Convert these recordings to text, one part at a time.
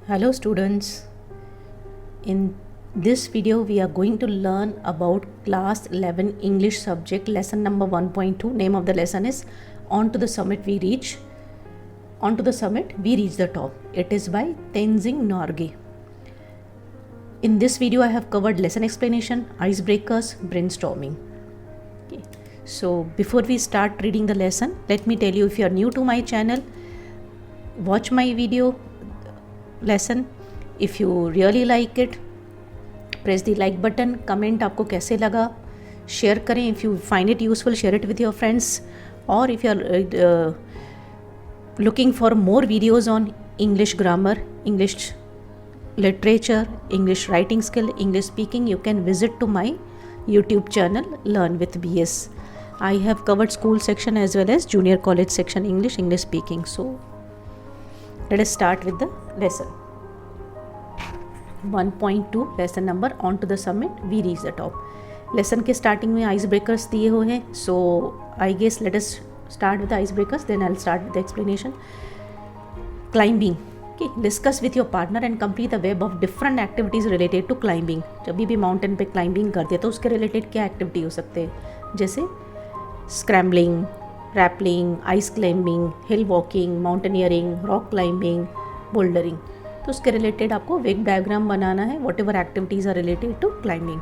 Hello students, in this video we are going to learn about class 11 English subject lesson number 1.2. Name of the lesson is On to the Summit We Reach. On to the Summit We Reach the Top. It is by Tenzing Norgay. In this video I have covered lesson explanation, icebreakers, brainstorming. Okay. So before we start reading the lesson, let me tell you, if you are new to my channel, watch my video lesson. If you really like it, press the like button. Comment आपको कैसे लगा, share करें. If you find it useful, share it with your friends. Or if you are looking for more videos on English grammar, English literature, English writing skill, English speaking, you can visit to my YouTube channel Learn with BS. I have covered school section as well as junior college section English speaking. So let us start with the lesson. 1.2 lesson number On to the Summit We Reach the Top. Lesson के starting में ice breakers दिए हुए हैं. So I guess let us start with ice breakers, then I will start with the explanation. Climbing. Discuss with your partner and complete the web of different activities related to climbing. जब भी mountain पे climbing करते हैं तो उसके related क्या activity हो सकते हैं, जैसे scrambling, rappelling, ice climbing, hill walking, mountaineering, rock climbing, bouldering. तो उसके रिलेटेड आपको वेग डायग्राम बनाना है. Whatever activities are related to climbing.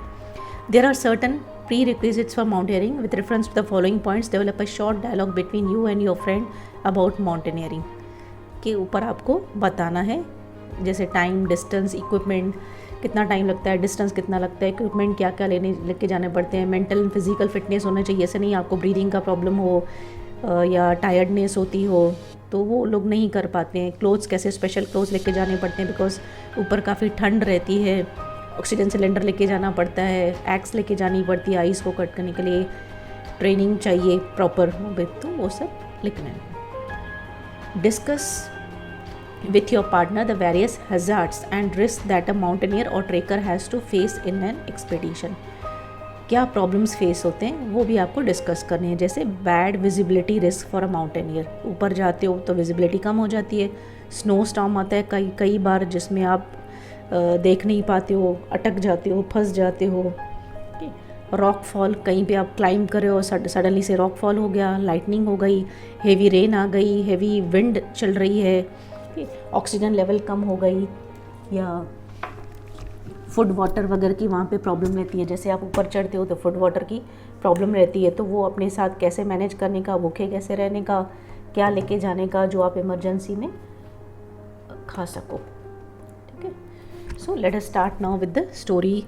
There are certain prerequisites for mountaineering. With reference to the following points, develop a short dialogue between you and your friend about mountaineering. के ऊपर आपको बताना है, जैसे time, distance, equipment, कितना time लगता है, distance कितना लगता है, इक्विपमेंट क्या क्या लेके जाने पड़ते हैं, मेंटल एंड फिजिकल फिटनेस होना चाहिए. ऐसे नहीं आपको ब्रीदिंग का प्रॉब्लम हो या टायर्डनेस होती हो तो वो लोग नहीं कर पाते हैं. क्लोथ्स, कैसे स्पेशल क्लोथ्स लेके जाने पड़ते हैं बिकॉज ऊपर काफ़ी ठंड रहती है. ऑक्सीजन सिलेंडर लेके जाना पड़ता है, एक्स लेके जानी पड़ती है आइस को कट करने के लिए. ट्रेनिंग चाहिए प्रॉपर, तो वो सब लिखना है. Discuss with your partner the various hazards and risks that a mountaineer or trekker has to face in an expedition. क्या प्रॉब्लम्स फेस होते हैं वो भी आपको डिस्कस करने हैं, जैसे bad visibility risk for a mountaineer. ऊपर जाते हो तो विजिबिलिटी कम हो जाती है. स्नो स्टॉर्म आता है कई बार जिसमें आप देख नहीं पाते हो, अटक जाते हो, फंस जाते हो. रॉक फॉल, कहीं पे आप क्लाइंब कर रहे हो, सडनली से रॉक फॉल हो गया, लाइटनिंग हो गई, हेवी रेन आ गई, हेवी विंड चल रही है, ऑक्सीजन लेवल कम हो गई, या फूड वाटर वगैरह की वहाँ पे प्रॉब्लम रहती है. जैसे आप ऊपर चढ़ते हो तो फूड वाटर की प्रॉब्लम रहती है, तो वो अपने साथ कैसे मैनेज करने का, भूखे कैसे रहने का, क्या लेके जाने का जो आप इमरजेंसी में खा सको. ठीक है. So let us start now with the story.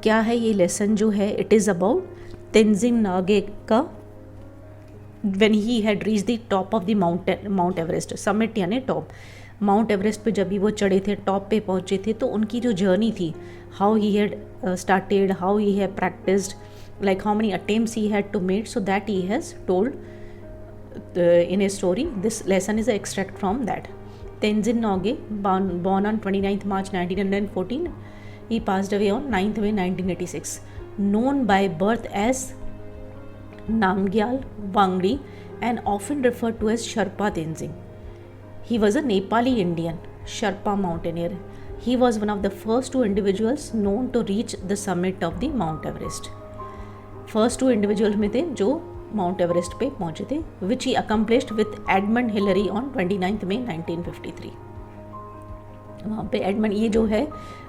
क्या है ये लेसन जो है, it is about Tenzing Norgay का when he had reached the top of the Mount Everest. Summit यानी टॉप. माउंट एवरेस्ट पे जब भी वो चढ़े थे, टॉप पे पहुँचे थे, तो उनकी जो जर्नी थी, how he had started, how he had practised, like how many attempts he had to made, so that he has told in a story. This lesson is an extract from that. Tenzin Norgay, born on 29th March 1914, he passed away on 9th May 1986. Known by birth as Namgyal Wangdi and often referred to as Sherpa Tenzing. He was a Nepali Indian Sherpa mountaineer. He was one of the first two individuals known to reach the summit of the Mount Everest. First two individuals में थे जो mount Everest पे पहुंचे थे, which he accomplished with Edmund Hillary on 29th May 1953. वहाँ पे Edmund, ये जो है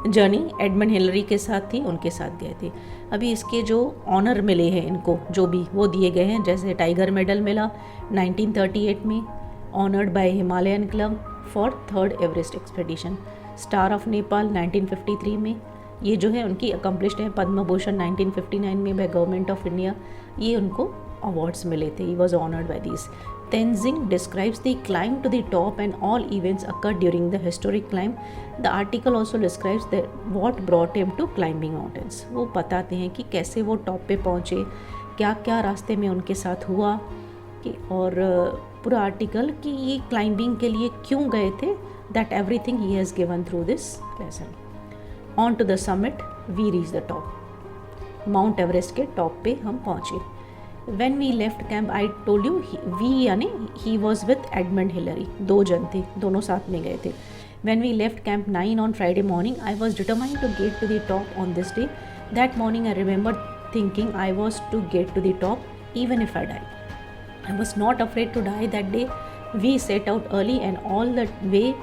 जर्नी एडमंड हिलरी के साथ थी, उनके साथ गए थे. अभी इसके जो ऑनर मिले हैं इनको, जो भी वो दिए गए हैं, जैसे टाइगर मेडल मिला 1938 में, honoured bye Himalayan club for third Everest expedition. Star of Nepal 1953 में, ये जो है उनकी अकम्पलिश्ड है. पद्म भूषण 1959 में बाय गवर्नमेंट ऑफ इंडिया, ये उनको अवार्ड्स मिले थे. He was honoured by this. Tenzing describes the climb to the top and all events occurred during the historic climb. The article also describes what brought him to climbing mountains. वो बताते हैं कि कैसे वो top पे पहुँचे, क्या क्या रास्ते में उनके साथ हुआ, कि और पूरा आर्टिकल कि ये क्लाइंबिंग के लिए क्यों गए थे. That everything he has given through this lesson. On to the summit we reach the top. Mount Everest के टॉप पे हम पहुँचे. When we left camp, I told you we यानी he was with Edmund Hillary. दो जन थे, दोनों साथ में गए थे. When we left Camp 9 on Friday morning, I was determined to get to the top on this day. That morning I remember thinking I was to get to the top even if I die. I was not afraid to die that day. We set out early and all the way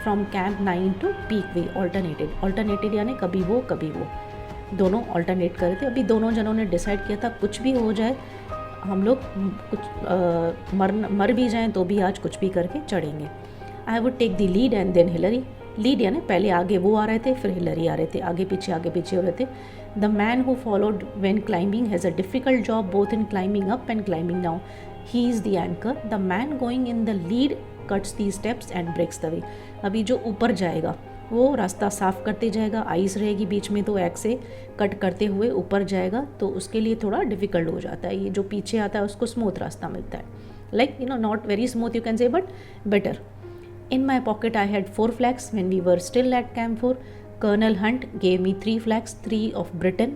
from Camp 9 to Peak we alternated यानी कभी वो दोनों alternate कर रहे थे। अभी दोनों जनों ने डिसाइड किया था कुछ भी हो जाए, हम लोग कुछ मर भी जाएं तो भी आज कुछ भी करके चढ़ेंगे। I would take the lead and then Hillary. Lead यानी पहले आगे वो आ रहे थे, फिर हिलरी आ रहे थे, आगे पीछे हो रहे थे। The man who followed when climbing has a difficult job both in climbing up and climbing down. He is the anchor. The man going in the lead cuts the steps and breaks the way. अभी जो ऊपर जाएगा वो रास्ता साफ़ करते जाएगा, ice रहेगी बीच में तो एक्स से कट करते हुए ऊपर जाएगा, तो उसके लिए थोड़ा डिफ़िकल्ट हो जाता है। ये जो पीछे आता है उसको स्मूथ रास्ता मिलता है, like not very smooth you can say but better. In my pocket I had 4 flags when we were still at Camp 4. Colonel Hunt gave me 3 flags, 3 of Britain,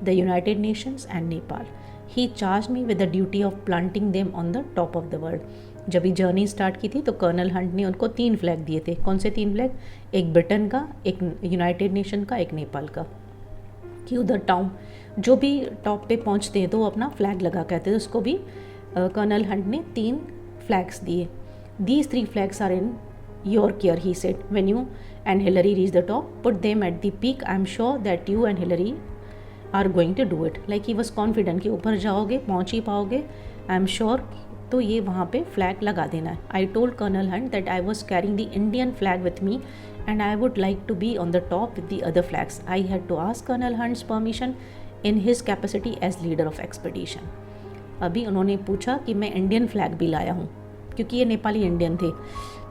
the United Nations and Nepal. He charged me with the duty of planting them on the top of the world. जब ये journey start की थी तो colonel Hunt ने उनको 3 flag दिए थे। कौन से 3 फ्लैग? एक ब्रिटेन का, एक यूनाइटेड नेशन का, एक नेपाल का, कि उधर टाउन जो भी टॉप पे पहुंचते हैं तो वो अपना फ्लैग लगा कहते थे, उसको भी कर्नल हंट ने 3 फ्लैग्स दिए। These 3 flags are in your care, he said. When you and Hillary reach the top, put them at the peak. I'm sure that you and Hillary are going to do it. Like he was confident कि ऊपर जाओगे, पहुँच ही पाओगे, I'm sure, तो ये वहाँ पे flag लगा देना है। I told Colonel Hunt that I was carrying the Indian flag with me and I would like to be on the top with the other flags. I had to ask Colonel Hunt's permission in his capacity as leader of expedition. अभी उन्होंने पूछा कि मैं Indian flag भी लाया हूँ, क्योंकि ये नेपाली इंडियन थे,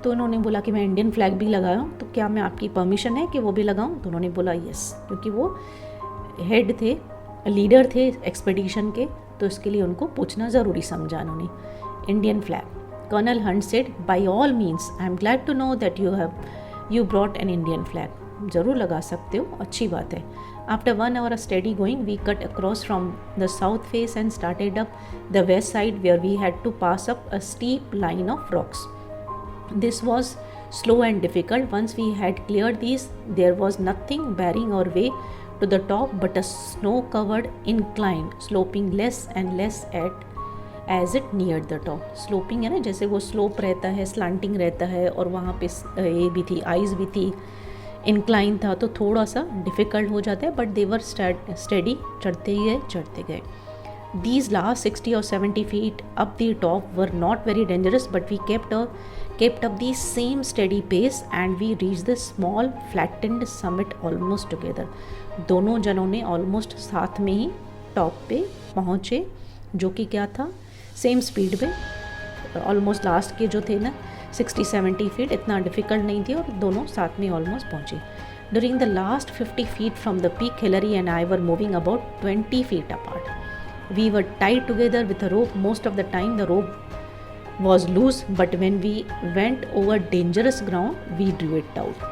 तो उन्होंने बोला कि मैं इंडियन फ्लैग भी लगाया हूँ, तो क्या मैं आपकी परमिशन है कि वो भी लगाऊँ? तो उन्होंने बोला यस, क्योंकि वो हेड थे, लीडर थे एक्सपेडिशन के, तो इसके लिए उनको पूछना ज़रूरी समझा उन्होंने। Indian flag. Colonel Hunt said by all means I am glad to know that you brought an Indian flag. ज़रूर लगा सकते हो, अच्छी बात है। After 1 hour of steady going, we cut across from the south face and started up the west side where we had to pass up a steep line of rocks. This was slow and difficult. Once we had cleared these, there was nothing barring our way to the top but a snow-covered incline, sloping less and less as it neared the top. Sloping है ना, जैसे वो slope रहता है, slanting रहता है, और वहाँ पे ये भी थी, आइस भी थी, इंक्लाइन था, तो थोड़ा सा डिफ़िकल्ट हो जाता है, बट दे वर स्टेडी, चढ़ते गए। These last 60 or 70 feet up the top were not very dangerous, but we kept up the same steady pace and we reached the small flattened summit almost together. दोनों जनों ने almost साथ में ही top पे पहुँचे, जो कि क्या था, सेम स्पीड पे, ऑलमोस्ट लास्ट के जो थे ना 60-70 फीट, इतना डिफ़िकल्ट नहीं थी, और दोनों साथ में ऑलमोस्ट पहुँचे। During the last 50 feet from the peak, Hillary and I were moving about 20 feet apart. We were tied together with a rope. Most of the time the rope was loose, but when we went over dangerous ground, we drew it out.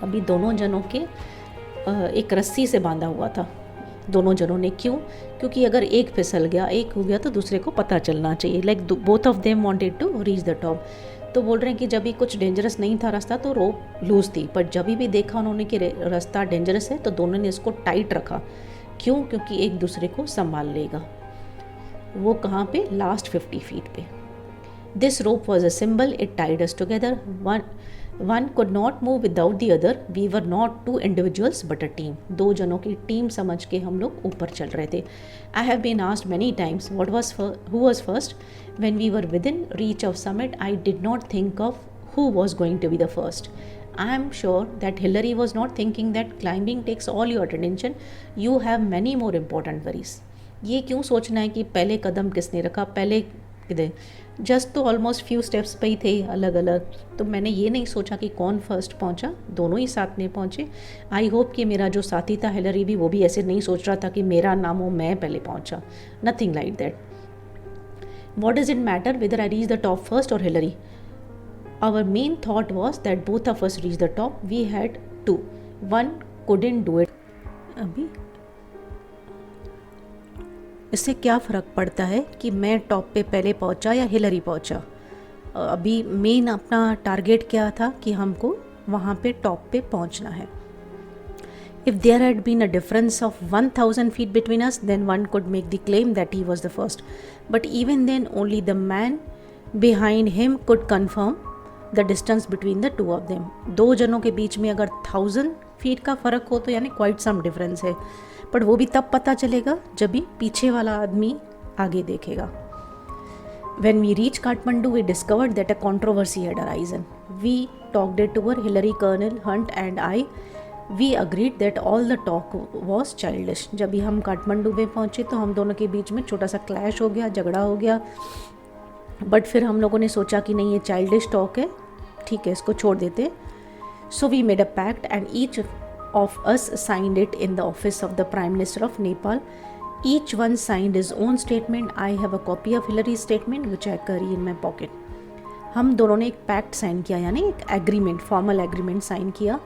अभी दोनों जनों के एक रस्सी से बांधा हुआ था, दोनों जनों ने। क्यों? क्योंकि अगर एक फिसल गया, एक हो गया, तो दूसरे को पता चलना चाहिए। Like both of them wanted to reach the top. तो बोल रहे हैं कि जब भी कुछ डेंजरस नहीं था रास्ता तो रोप लूज थी, पर जब भी देखा उन्होंने कि रास्ता डेंजरस है तो दोनों ने इसको टाइट रखा। क्यों? क्योंकि एक दूसरे को संभाल लेगा। वो कहाँ पे? लास्ट 50 फीट पे। This rope was a symbol, it tied us together, one could not move without the other, we were not 2 individuals but a team. 2 जनों की टीम समझ के हम लोग ऊपर चल रहे थे। I have been asked many times who was first when we were within reach of summit. I did not think of who was going to be the first. I am sure that Hillary was not thinking that climbing takes all your attention. You have many more important worries. ये क्यों सोचना है कि पहले कदम किसने रखा, पहले किधर, जस्ट तो ऑलमोस्ट फ्यू स्टेप्स पे ही थे अलग अलग, तो मैंने ये नहीं सोचा कि कौन फर्स्ट पहुंचा, दोनों ही साथ में पहुंचे। आई होप कि मेरा जो साथी था हिलरी भी, वो भी ऐसे नहीं सोच रहा था कि मेरा नाम हो, मैं पहले पहुंचा, nothing like that. What does it matter whether I reach the top first or Hillary? Our main thought was that both of us reach the top. We had to. One couldn't do it. अभी इससे क्या फ़र्क पड़ता है कि मैं top पे पहले पहुंचा या हिलरी पहुंचा? अभी मेन अपना टारगेट क्या था कि हमको वहाँ पे टॉप पे पहुँचना है. If there had been a difference of 1000 feet between us, then one could make the claim that he was the first. But even then, only the man behind him could confirm the distance between the two of them. दो जनों के बीच में अगर 1000 feet का फ़र्क हो तो यानी quite some difference है, पर वो भी तब पता चलेगा जब भी पीछे वाला आदमी आगे देखेगा. When we reached Kathmandu, we discovered that a controversy had arisen. We talked it over, Hillary, Colonel Hunt and I. We agreed that all the talk was childish. जब भी हम काठमांडू में पहुँचे तो हम दोनों के बीच में छोटा सा क्लैश हो गया, झगड़ा हो गया. बट फिर हम लोगों ने सोचा कि नहीं, ये चाइल्डिश टॉक है, ठीक है, इसको छोड़ देते. So we made a pact and each of us signed it in the office of the prime minister of Nepal. Each one signed his own statement. I have a copy of Hillary statement which I carry in my pocket. हम दोनों ने एक pact sign किया, यानी एक agreement, formal agreement sign किया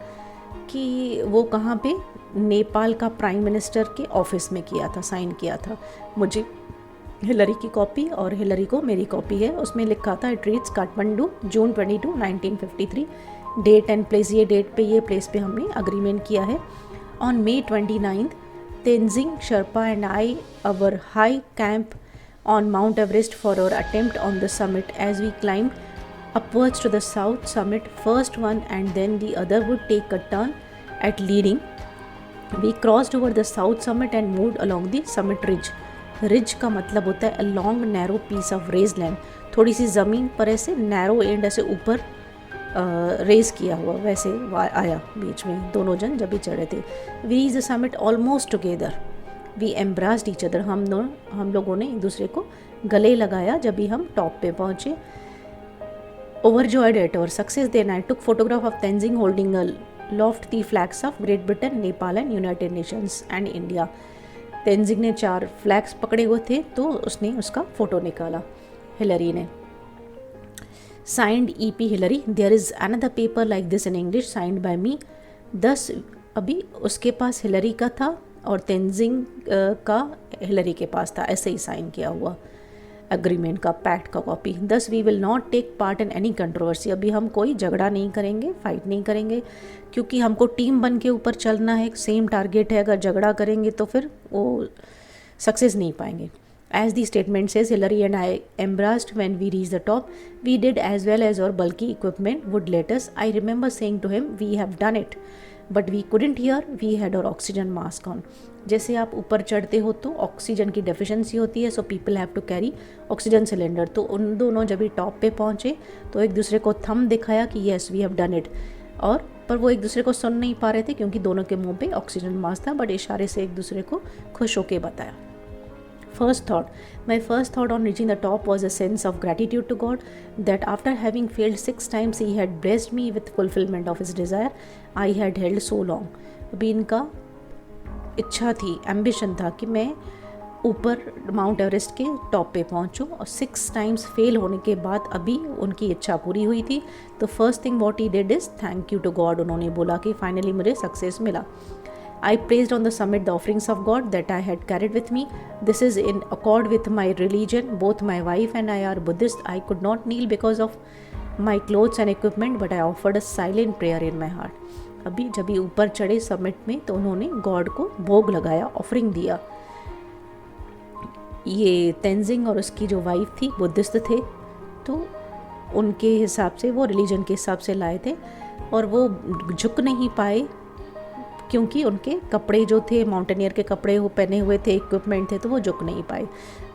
कि वो कहाँ पे, नेपाल का प्राइम मिनिस्टर के ऑफिस में किया था, साइन किया था. मुझे हिलरी की कॉपी और हिलरी को मेरी कॉपी है. उसमें लिखा था it reads Kathmandu June 22, 1953. Date and place, ये डेट पे, ये प्लेस पे हमने अग्रीमेंट किया है. On May 29, Tenzing Sherpa and I our high camp on Mount Everest for our attempt on the summit. As we climb upwards to the south summit, first one and then the other would take a turn at leading. We crossed over the south summit and moved along the summit ridge. Ridge का मतलब होता है a long narrow piece of raised land. थोड़ी सी ज़मीन पर ऐसे narrow end ऐसे ऊपर रेज किया हुआ वैसे आया बीच में. दोनों जन जब भी चढ़े थे. We reached the summit almost together. We embraced each other. हम लोगों ने एक दूसरे को गले लगाया जब भी हम टॉप पे पहुँचे. Overjoyed at our success, then I took photograph of Tenzing holding aloft the flags of Great Britain, Nepal and United Nations and India. Tenzing ने 4 फ्लैग्स पकड़े हुए थे तो उसने उसका फ़ोटो निकाला हिलरी ने. Signed E.P. Hillary. There is another paper like this in English signed by me. 10 अभी उसके पास हिलरी का था और तेंजिंग का हिलरी के पास था, ऐसे ही साइन किया हुआ एग्रीमेंट का, पैक्ट का copy. 10 we will not take part in any controversy. अभी हम कोई झगड़ा नहीं करेंगे, फाइट नहीं करेंगे, क्योंकि हमको टीम बन के ऊपर चलना है, सेम टारगेट है. अगर झगड़ा करेंगे तो फिर वो सक्सेस नहीं पाएंगे. As the statement says, Hillary and I embraced when we reached the top. We did as well as our bulky equipment would let us. I remember saying to him, we have done it. But we couldn't hear, we had our oxygen mask on. जैसे आप ऊपर चढ़ते हो तो oxygen की deficiency होती है, so people have to carry oxygen cylinder. तो उन दोनों जब भी टॉप पे पहुँचे तो एक दूसरे को थंब दिखाया कि yes we have done it. और पर वो एक दूसरे को सुन नहीं पा रहे थे क्योंकि दोनों के मुंह पे ऑक्सीजन मास्क था, बट इशारे से एक दूसरे को खुश होके बताया. My first thought on reaching the top was a sense of gratitude to God that after having failed 6 times he had blessed me with fulfillment of his desire I had held so long. अभी इनका इच्छा थी, ambition था कि मैं ऊपर mount Everest के top पे पहुंचूं, और 6 टाइम्स फेल होने के बाद अभी उनकी इच्छा पूरी हुई थी. तो first thing what he did is thank you to God. उन्होंने बोला कि फाइनली मुझे सक्सेस मिला. I praised on the summit the offerings of God that I had carried with me. This is in accord with my religion. Both my wife and I are Buddhist. I could not kneel because of my clothes and equipment, but I offered a silent prayer in my heart. अभी जब भी ऊपर चढ़े summit में तो उन्होंने God को भोग लगाया, ऑफरिंग दिया. ये तेंजिंग और उसकी जो वाइफ थी बुद्धिस्ट थे, तो उनके हिसाब से, वो रिलीजन के हिसाब से लाए थे, और वो झुक नहीं पाए क्योंकि उनके कपड़े जो थे माउंटेनियर के कपड़े वो पहने हुए थे, इक्विपमेंट थे, तो वो झुक नहीं पाए.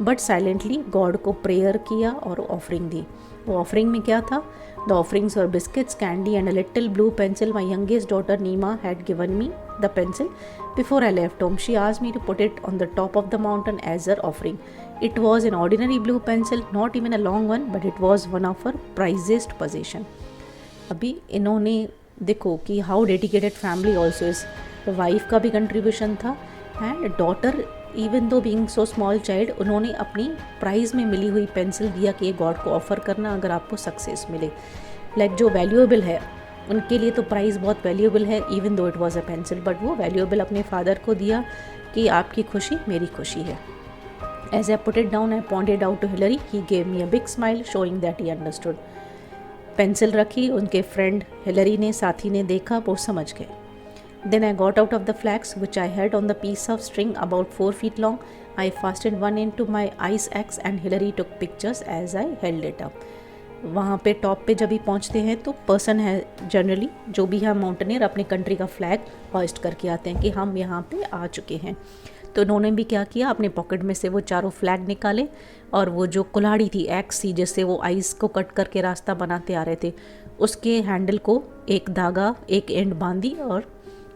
बट साइलेंटली गॉड को प्रेयर किया और ऑफरिंग दी. वो ऑफरिंग में क्या था? द ऑफरिंग्स और biscuits, candy and a little blue pencil. My youngest daughter Nima had given me the pencil before I left home. She asked me to put it on the top of the mountain as her offering. It was an ordinary blue pencil, not even a long one, but it was one of her प्राइजेस्ट position. अभी इन्होंने देखो कि how dedicated family also is. Wife का भी contribution था and daughter, even though being so small child, उन्होंने अपनी प्राइज़ में मिली हुई पेंसिल दिया कि ये गॉड को ऑफ़र करना अगर आपको सक्सेस मिले. लाइक जो वैल्यूएबल है उनके लिए तो प्राइज़ बहुत वैल्यूएबल है, even though it was a pencil, but वो वैल्यूएबल अपने फादर को दिया कि आपकी खुशी मेरी खुशी है. As I put it down, I pointed out to Hillary. He gave me a big smile, showing that he understood. Pencil रखी, उनके फ्रेंड हिलरी ने, साथी ने देखा, वो समझ गए. Then I got out of the flags which I held on the piece of string about 4 feet long. I fastened one end to my ice axe and Hillary took pictures as I held it up. वहाँ पे top पे जब भी पहुँचते हैं तो person है generally जो भी है माउंटेनियर अपने कंट्री का फ्लैग होइस्ट करके आते हैं कि हम यहाँ पे आ चुके हैं. तो उन्होंने भी क्या किया, अपने पॉकेट में से वो चारों फ्लैग निकाले और वो जो कुल्हाड़ी थी, एक्स थी, जिससे वो आइस को कट करके रास्ता बनाते आ रहे थे, उसके हैंडल को एक धागा एक एंड बांधी और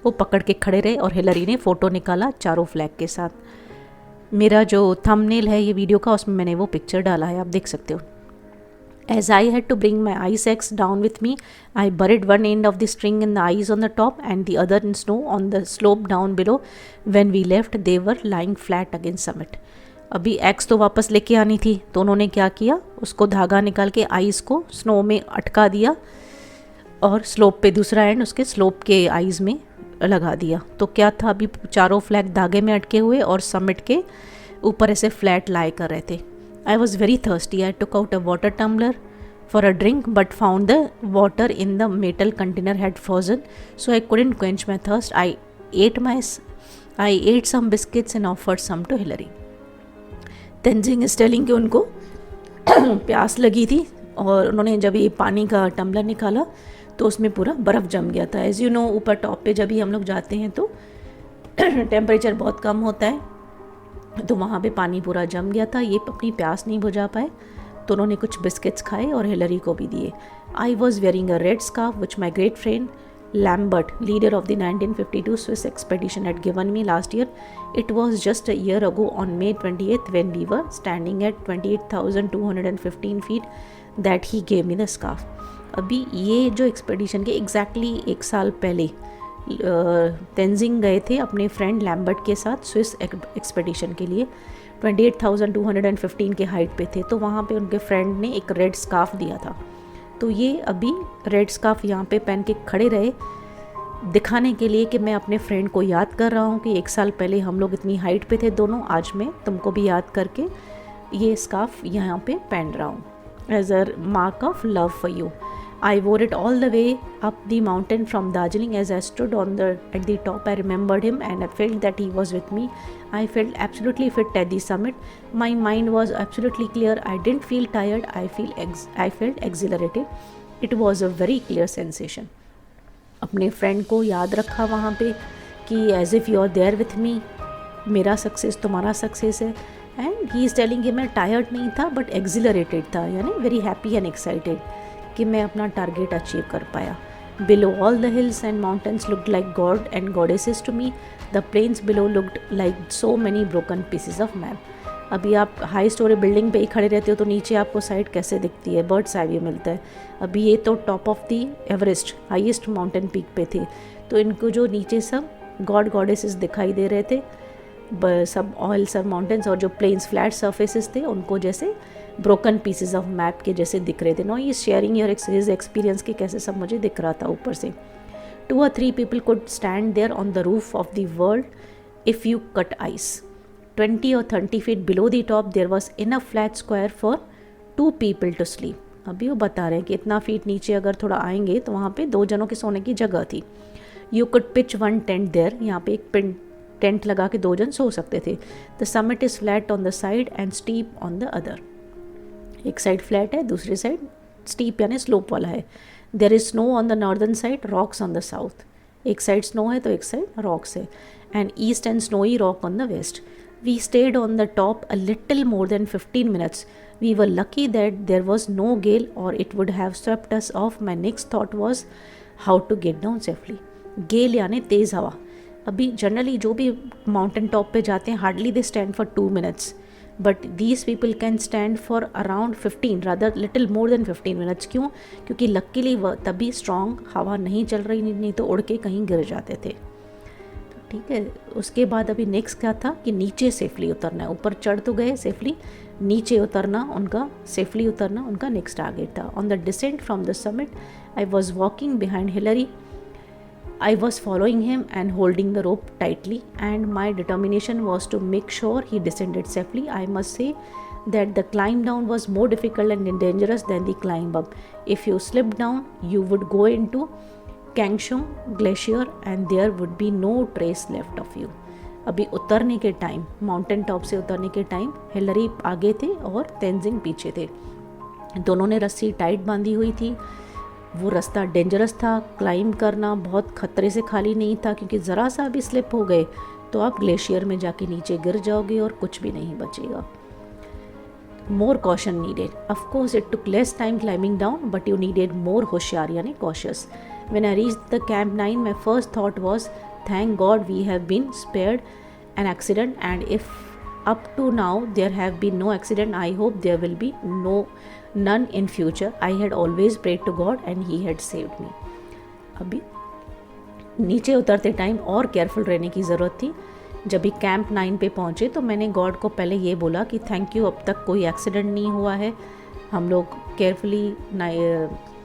वो पकड़ के खड़े रहे और हिलरी ने फ़ोटो निकाला चारों फ्लैग के साथ. मेरा जो थंबनेल है ये वीडियो का, उसमें मैंने वो पिक्चर डाला है, आप देख सकते हो. As I had to bring my ice axe down with me, I buried one end of the string in the ice on the top and the other in snow on the slope down below. When we left, they were lying flat against summit. अभी x तो वापस लेके आनी थी, तो उन्होंने क्या किया, उसको धागा निकाल के आइस को स्नो में अटका दिया और स्लोप पे दूसरा एंड उसके स्लोप के आइस में लगा दिया. तो क्या था, अभी चारों फ्लैग धागे में अटके हुए और समिट के ऊपर ऐसे फ्लैट लाई कर रहे थे. I was very thirsty. I took out a water tumbler for a drink but found the water in the metal container had frozen, so I couldn't quench my thirst. I ate some biscuits and offered some to Hillary. Tenzing is telling कि उनको प्यास लगी थी और उन्होंने जब ये पानी का टम्बलर निकाला तो उसमें पूरा बर्फ़ जम गया था. एज़ यू नो, ऊपर टॉप पे जब भी हम लोग जाते हैं तो टेम्परेचर बहुत कम होता है, तो वहाँ पे पानी पूरा जम गया था. ये अपनी प्यास नहीं बुझा पाए तो उन्होंने कुछ बिस्किट्स खाए और हिलरी को भी दिए. I was wearing a red scarf which my great friend Lambert, leader of the 1952 Swiss expedition, had given me last year. It was just a year ago on May 28th when we were standing at 28,215 feet that he gave me the scarf. अभी ये जो expedition के exactly एक साल पहले तेंजिंग गए थे अपने फ्रेंड लैम्बर्ट के साथ स्विस एक्सपेडिशन के लिए. 28,215 के हाइट पे थे, तो वहाँ पे उनके फ्रेंड ने एक रेड स्कार्फ दिया था. तो ये अभी रेड स्कार्फ यहाँ पे पहन के खड़े रहे दिखाने के लिए कि मैं अपने फ्रेंड को याद कर रहा हूँ कि एक साल पहले हम लोग इतनी हाइट पे थे दोनों, आज मैं तुमको भी याद करके ये स्कार्फ यहाँ पे पहन रहा हूँ as a mark of love for you. I wore it all the way up the mountain from Darjeeling. As I stood at the top, I remembered him and I felt that he was with me. I felt absolutely fit at the summit. My mind was absolutely clear. I didn't feel tired. I felt exhilarated. It was a very clear sensation. अपने friend को याद रखा वहाँ पे कि as if you are there with me. मेरा success तुम्हारा success है. And he is telling कि मैं tired नहीं था but exhilarated था, यानी very happy and excited कि मैं अपना टारगेट अचीव कर पाया. Below all the hills and mountains looked like God and goddesses to me. The plains below looked like so many broken pieces of map. अभी आप high story building पे ही खड़े रहते हो तो नीचे आपको साइड कैसे दिखती है, बर्ड्स आई व्यू मिलता है. अभी ये तो top of the Everest highest mountain peak पे थे, तो इनको जो नीचे सब गॉड गॉडेसेस दिखाई दे रहे थे, सब ऑयल सब माउंटेन्स, और जो प्लेन्स फ्लैट सर्फेसेस थे उनको जैसे ब्रोकन पीसेस ऑफ मैप के जैसे दिख रहे थे. नो, ये शेयरिंग योर एक्सपीरियंस के कैसे सब मुझे दिख रहा था ऊपर से. 2 or 3 people could stand there on the roof of the world if you cut ice. 20 or 30 feet below the top there was enough flat square for 2 people to sleep. अभी वो बता रहे हैं कि इतना फीट नीचे अगर थोड़ा आएंगे तो वहाँ पे 2 जनों के सोने की जगह थी. You could pitch one tent there. यहाँ पे एक टेंट लगा के 2 जन सो सकते थे. The summit is flat on the side and steep on the other. एक साइड फ्लैट है, दूसरी साइड स्टीप यानी स्लोप वाला है. There is snow on the northern side, rocks on the south. एक साइड स्नो है तो एक साइड रॉक्स है. And east and snowy rock on the west. We stayed on the top a little more than 15 minutes. We were lucky that there was no gale or it would have swept us off. My next thought was how to get down safely. Gale यानी तेज़ हवा. अभी generally जो भी mountain top पे जाते हैं hardly they stand for 2 minutes. But these people can stand for around 15, rather little more than 15 minutes. क्यों? क्योंकि लकीली वह तभी स्ट्रॉन्ग हवा नहीं चल रही, नहीं तो उड़ के कहीं गिर जाते थे. तो ठीक है, उसके बाद अभी नेक्स्ट क्या था कि नीचे सेफली उतरना है. ऊपर चढ़ तो गए सेफली, नीचे उतरना उनका सेफली उतरना उनका नेक्स्ट टारगेट था. On the decent from the summit I was walking behind Hillary. I was following him and holding the rope tightly, and my determination was to make sure he descended safely. I must say that the climb down was more difficult and dangerous than the climb up. If you slipped down, you would go into Kangshung Glacier and there would be no trace left of you. अभी उतरने के time, mountain top से उतरने के time Hillary आगे थे और तेंजिंग पीछे थे। दोनों ने रस्सी टाइट बांधी हुई थी। वो रास्ता डेंजरस था, क्लाइंब करना बहुत खतरे से खाली नहीं था, क्योंकि ज़रा सा भी स्लिप हो गए तो आप ग्लेशियर में जाके नीचे गिर जाओगे और कुछ भी नहीं बचेगा। More caution needed. Of course it took less time climbing down but you needed more होशियार यानी cautious. When I reached the camp 9 my first thought was thank God we have been spared an accident and if up to now there have been no accident, I hope there will be none in future. I had always prayed to God and he had saved me. अभी नीचे उतरते time और careful रहने की ज़रूरत थी। जब भी कैंप 9 पे पहुँचे तो मैंने गॉड को पहले ये बोला कि थैंक यू, अब तक कोई एक्सीडेंट नहीं हुआ है, हम लोग केयरफुली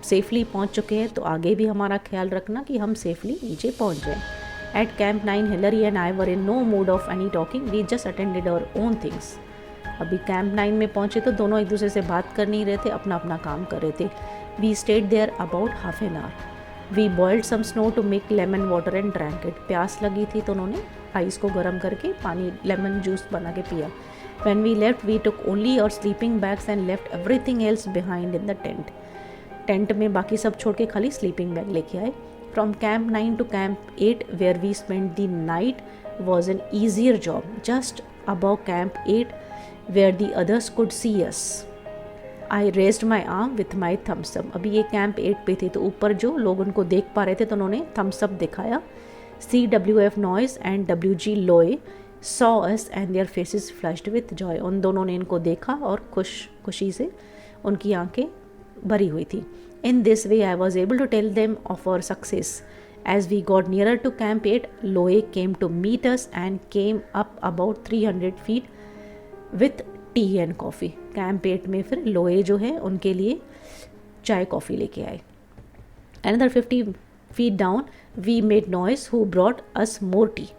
सेफली पहुँच चुके हैं, तो आगे भी हमारा ख्याल रखना कि हम सेफली नीचे पहुँच जाएँ। At Camp 9, Hillary and I were in no mood of any talking. We just attended our own things. अभी कैंप 9 में पहुँचे तो दोनों एक दूसरे से बात कर नहीं रहे थे, अपना अपना काम कर रहे थे। We stayed there about half an hour. We boiled some snow to make lemon water and drank it. प्यास लगी थी तो उन्होंने आइस को गर्म करके पानी लेमन जूस बना के पिया। When we left, we took only our sleeping bags and left everything else behind in the tent. Tent में बाकी सब छोड़ के खाली स्लीपिंग बैग लेके आए। From Camp 9 to Camp 8 where we spent the night was an easier job. Just above Camp 8 where the others could see us, I raised my arm with my thumbs up. अभी ये Camp 8 पे थे तो ऊपर जो लोग उनको देख पा रहे थे तो उन्होंने thumbs up दिखाया। CWF Noise and WG Loy saw us and their faces flushed with joy. उन दोनों ने इनको देखा और खुशी से उनकी आंखें भरी हुई थी। In this way, I was able to tell them of our success. As we got nearer to Camp 8, Loe came to meet us and came up about 300 feet with tea and coffee. Camp 8 में फिर लोए जो है उनके लिए चाय coffee लेके आए। Another 50 feet down, we made noise who brought us more tea.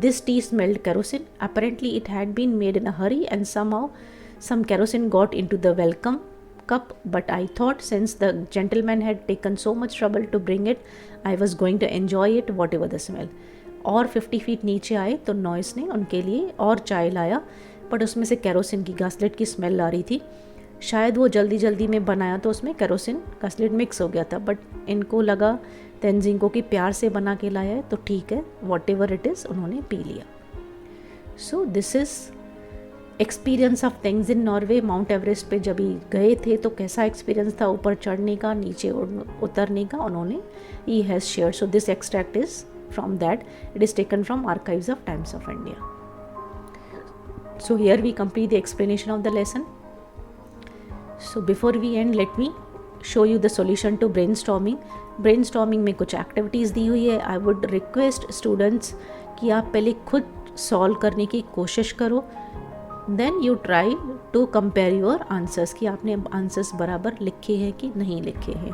This tea smelled kerosene. Apparently, it had been made in a hurry and somehow some kerosene got into the welcome cup, but I thought since the gentleman had taken so much trouble to bring it, I was going to enjoy it whatever the smell. और 50 feet नीचे आए तो noise ने उनके लिए और चाय लाया, बट उसमें से कैरोसिन की गैसलेट की स्मेल आ रही थी। शायद वो जल्दी में बनाया तो उसमें कैरोसिन गैसलेट मिक्स हो गया था, बट इनको लगा तेंजिंग को कि प्यार से बना के लाया है तो ठीक है, वॉट एवर इट इज़ उन्होंने पी लिया। So this is experience of Tenzing Norway. Mount Everest पे जब गए थे तो कैसा एक्सपीरियंस था ऊपर चढ़ने का, नीचे उतरने का, उन्होंने he has share. So this extract is from that, it is taken from archives of Times of India. So here we complete the explanation of the lesson. So before we end let me show you the solution to brainstorming. Brainstorming में कुछ activities दी हुई है। I would request students कि आप पहले खुद solve करने की कोशिश करो, then you try to compare your answers कि आपने आंसर्स बराबर लिखे हैं कि नहीं लिखे हैं,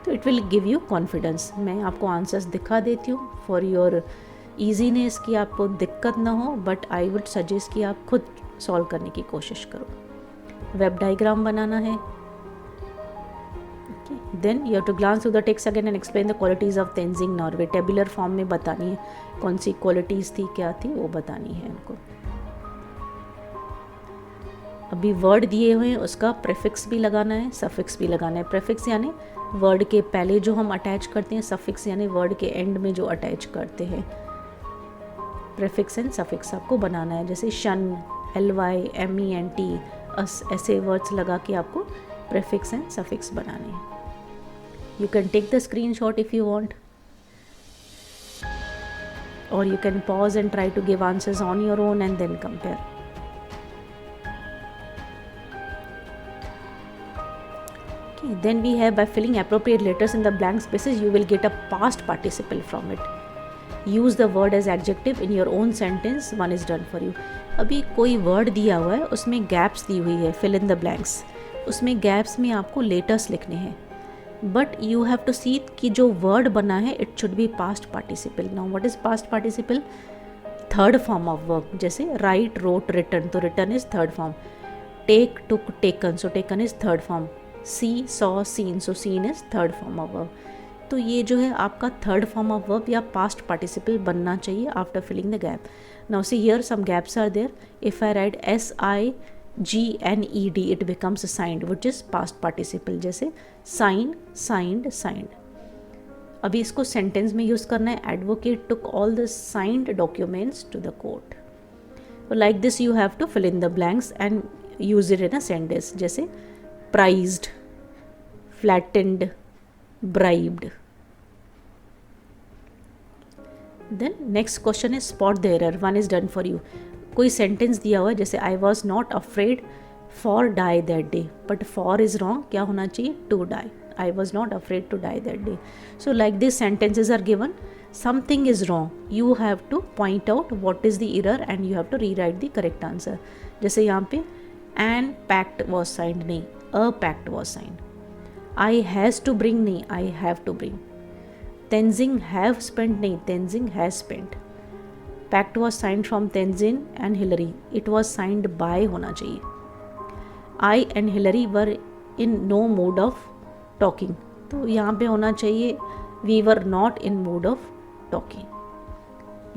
तो it will give you confidence. मैं आपको आंसर्स दिखा देती हूँ फॉर योर ईजीनेस कि आपको दिक्कत ना हो, बट आई वुड सजेस्ट कि आप खुद सॉल्व करने की कोशिश करो। वेब डायग्राम बनाना है। Then you have to glance through the text again and explain the qualities of Tenzing Norgay. Tabular form में बतानी है कौन सी क्वालिटीज़ थी, क्या थी, वो बतानी है इनको। अभी वर्ड दिए हुए हैं उसका प्रीफिक्स भी लगाना है, सफिक्स भी लगाना है। प्रीफिक्स यानी वर्ड के पहले जो हम अटैच करते हैं, सफिक्स यानी वर्ड के एंड में जो अटैच करते हैं। प्रीफिक्स एंड सफिक्स आपको बनाना है, जैसे शन, LY, MENT, अस, ऐसे वर्ड्स लगा के आपको प्रीफिक्स एंड सफिक्स बनाने हैं। You can take the screenshot if you want, or you can pause and try to give answers on your own and then compare. Okay, then we have by filling appropriate letters in the blank spaces, you will get a past participle from it. Use the word as adjective in your own sentence. One is done for you. अभी कोई word दिया हुआ है, उसमें gaps दी हुई है, fill in the blanks. उसमें gaps में आपको letters लिखने हैं. But you have to see कि जो word बना है it should be past participle. Now what is past participle? Third form of verb. जैसे write, wrote, written. तो written is third form. Take, took, taken, so taken is third form. See, saw, seen, so seen is third form of verb. तो ये जो है आपका third form of verb या past participle बनना चाहिए after filling the gap. Now see here some gaps are there. If I write SIGNED it becomes signed which is past participle, जैसे sign, signed, signed. अभी इसको sentence में use करना है. Advocate took all the signed documents to the court. Like this you have to fill in the blanks and use it in a sentence, जैसे prized, flattened, bribed. Then next question is spot the error. One is done for you. कोई sentence दिया हुआ है जैसे I was not afraid for die that day, but for is wrong. क्या होना चाहिए? To die. I was not afraid to die that day. So like this sentences are given. Something is wrong. You have to point out what is the error and you have to rewrite the correct answer. जैसे यहाँ पे an pact was signed, नहीं, a pact was signed. I has to bring, नहीं, I have to bring. Tenzing have spent, नहीं, Tenzing has spent. Pact was signed from Tenzin and Hillary. It was signed by होना चाहिए. I and Hillary were in no mood of talking. तो यहाँ पे होना चाहिए we were not in mood of talking.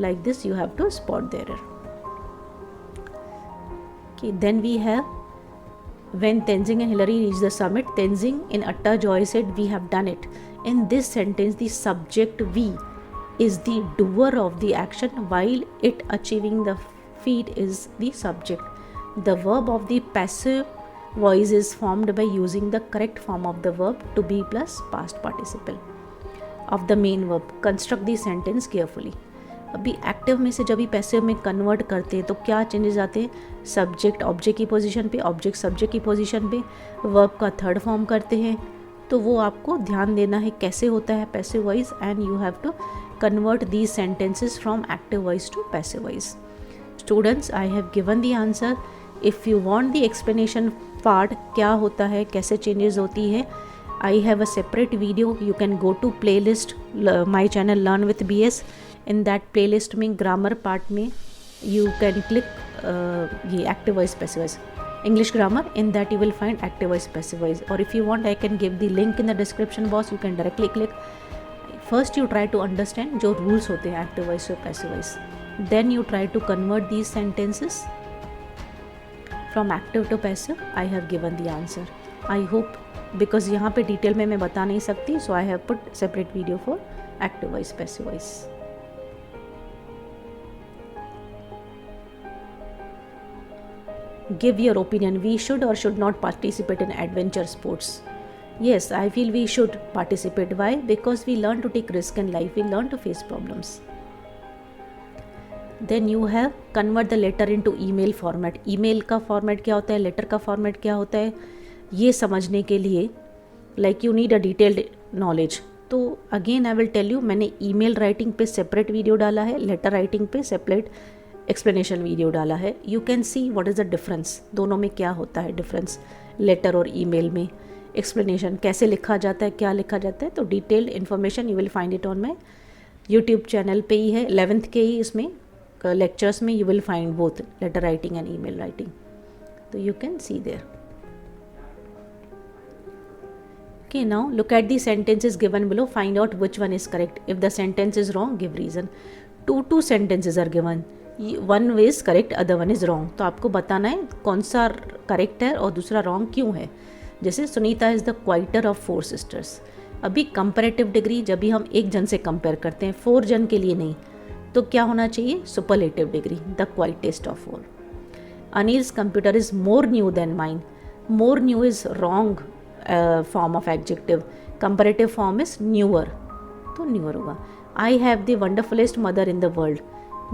Like this you have to spot the error. Okay, then we have when Tenzing and Hillary reached the summit, Tenzing in utter joy said, "We have done it." In this sentence, the subject we is the doer of the action, while it achieving the feat is the subject. The verb of the passive voice is formed by using the correct form of the verb to be plus past participle of the main verb. Construct the sentence carefully. अभी active में से जब भी passive में convert करते हैं तो क्या चेंजेस आते हैं? सब्जेक्ट ऑब्जेक्ट की पोजीशन पे, ऑब्जेक्ट सब्जेक्ट की पोजीशन पे, वर्ब का थर्ड फॉर्म करते हैं. तो वो आपको ध्यान देना है कैसे होता है passive voice, and you have to convert these sentences from active voice to passive voice. Students, I have given the answer. If you want the explanation part क्या होता है, कैसे चेंजेस होती है, I have a separate video. You can go to playlist my channel learn with BS. In that playlist में grammar part में you can click ये active voice passive voice English grammar. In that you will find active voice, passive voice. Or if you want, I can give the link in the description box. You can directly click. First you try to understand जो rules होते हैं active voice और passive voice. Then you try to convert these sentences from active to passive. I have given the answer. I hope, because यहाँ पे detail में मैं बता नहीं सकती, so I have put separate video for active voice, passive voice. Give your opinion. We should or should not participate in adventure sports? Yes, I feel we should participate. Why? Because we learn to take risk in life. We learn to face problems. Then you have convert the letter into email format. Email का format क्या होता है, letter का format क्या होता है, ये समझने के लिए like you need a detailed knowledge. तो again I will tell you, मैंने email writing पे separate video डाला है, letter writing पे separate एक्सप्लेनेशन वीडियो डाला है. You can see what is the difference, दोनों में क्या होता है डिफरेंस, लेटर और ईमेल में एक्सप्लेनेशन कैसे लिखा जाता है, क्या लिखा जाता है. तो detailed information you will find it on my YouTube channel पे ही है. 11th के ही इसमें लेक्चर्स में you will find both letter writing and email writing. तो you can see there. Okay, now look at the sentences given below. Find out which one is correct. If the sentence is wrong, give reason. Two sentences are given. One way is correct, other one is wrong. तो आपको बताना है कौन सा correct है और दूसरा wrong क्यों है. जैसे Sunita is the quieter of 4 sisters. अभी कंपैरेटिव डिग्री जब भी हम एक जन से कंपेयर करते हैं, 4 जन के लिए नहीं, तो क्या होना चाहिए? Superlative degree, the quietest of 4. Anil's computer is more new than mine. More new is wrong form of adjective. Comparative form is newer, तो न्यूअर होगा. I have the wonderfullest mother in the world.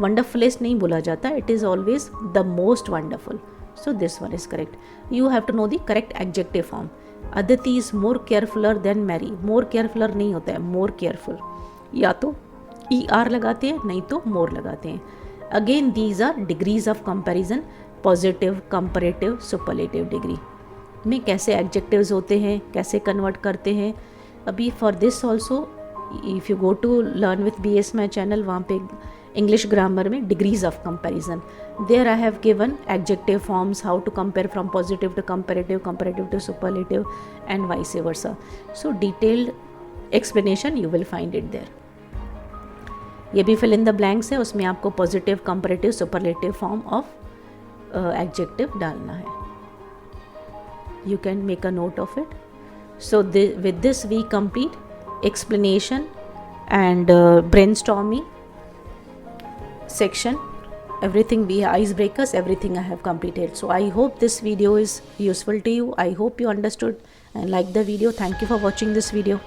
Wonderfullest नहीं बोला जाता, it is always the most wonderful. So this one is correct. You have to know the correct adjective form. Aditi is more carefuller than Mary. More केयरफुलर नहीं होता है, more careful. या तो ER लगाते हैं, नहीं तो मोर लगाते हैं. Again these are degrees of comparison. Positive, comparative, superlative degree में कैसे एडजेक्टिव्स होते हैं, कैसे कन्वर्ट करते हैं. अभी for this also if you go to learn with BS my channel, वहाँ पे English grammar में degrees of comparison. There I have given adjective forms, how to compare from positive to comparative, comparative to superlative, and vice versa. So detailed explanation you will find it there. ये भी fill in the blanks है, उसमें आपको positive, comparative, superlative form of adjective डालना है. You can make a note of it. So with this we complete explanation and brainstorming section. Everything we icebreakers, everything I have completed. So I hope this video is useful to you. I hope you understood and liked the video. Thank you for watching this video.